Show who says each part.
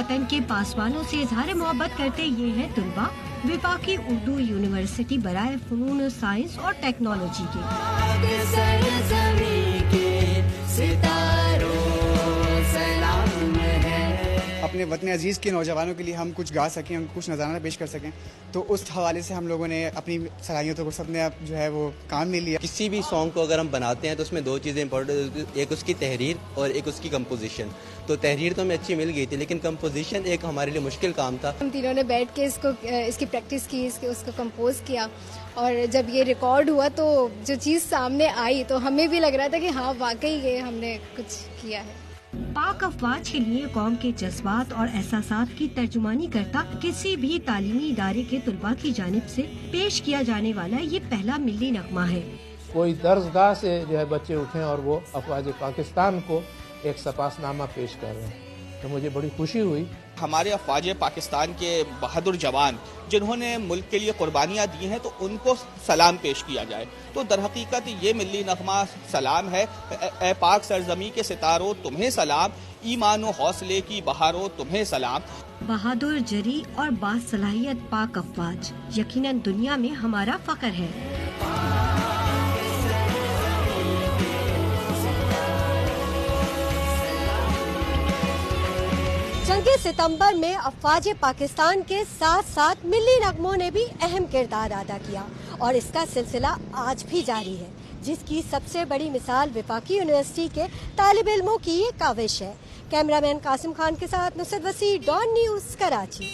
Speaker 1: वतन के पासवानों से इजहार मोहब्बत करते ये है तुलबा वफाकी उर्दू यूनिवर्सिटी बराए फ़नून साइंस और टेक्नोलॉजी के।
Speaker 2: अपने वतन अजीज़ के नौजवानों के लिए हम कुछ गा सकें, उनको कुछ नज़राना पेश कर सकें, तो उस हवाले से हम लोगों ने अपनी सलाहियतों को सबने अब जो है वो काम में लिया।
Speaker 3: किसी भी सॉन्ग को अगर हम बनाते हैं तो उसमें दो चीज़ें इंपॉर्टेंट, एक उसकी तहरीर और एक उसकी कंपोजिशन। तो तहरीर तो हमें अच्छी मिल गई थी, लेकिन कंपोजिशन एक हमारे लिए मुश्किल काम था।
Speaker 4: हम तीनों ने बैठ के इसकी प्रैक्टिस की, उसको कंपोज किया, और जब ये रिकॉर्ड हुआ तो जो चीज़ सामने आई तो हमें भी लग रहा था कि हाँ वाकई ये हमने कुछ किया है।
Speaker 1: पाक अफवाज के लिए कौम के जज्बात और एहसासात की तर्जुमानी करता किसी भी तालीमी इदारे के तुलबा की जानिब से पेश किया जाने वाला ये पहला मिली नगमा है।
Speaker 5: कोई दर्जगाह से जो है बच्चे उठे और वो अफवाज पाकिस्तान को एक सपासनामा पेश कर रहे हैं, तो मुझे बड़ी खुशी हुई।
Speaker 6: हमारे अफवाज पाकिस्तान के बहादुर जवान जिन्होंने मुल्क के लिए कुर्बानियाँ दी हैं, तो उनको सलाम पेश किया जाए। तो दरहकीकत ये मिली नगमा सलाम है। ए पाक सरजमी के सितारों तुम्हें सलाम, ईमान व हौसले की बहारों तुम्हें सलाम।
Speaker 1: बहादुर, जरी और बासलाहियत पाक अफवाज यकीनन दुनिया में हमारा फख्र है। जंगे सितंबर में अफवाज पाकिस्तान के साथ साथ मिली नगमों ने भी अहम किरदार अदा किया, और इसका सिलसिला आज भी जारी है, जिसकी सबसे बड़ी मिसाल वफाकी यूनिवर्सिटी के तालिब इल्मों की ये काविश है। कैमरामैन कासिम खान के साथ नुसरत वसी, डॉन न्यूज़, कराची।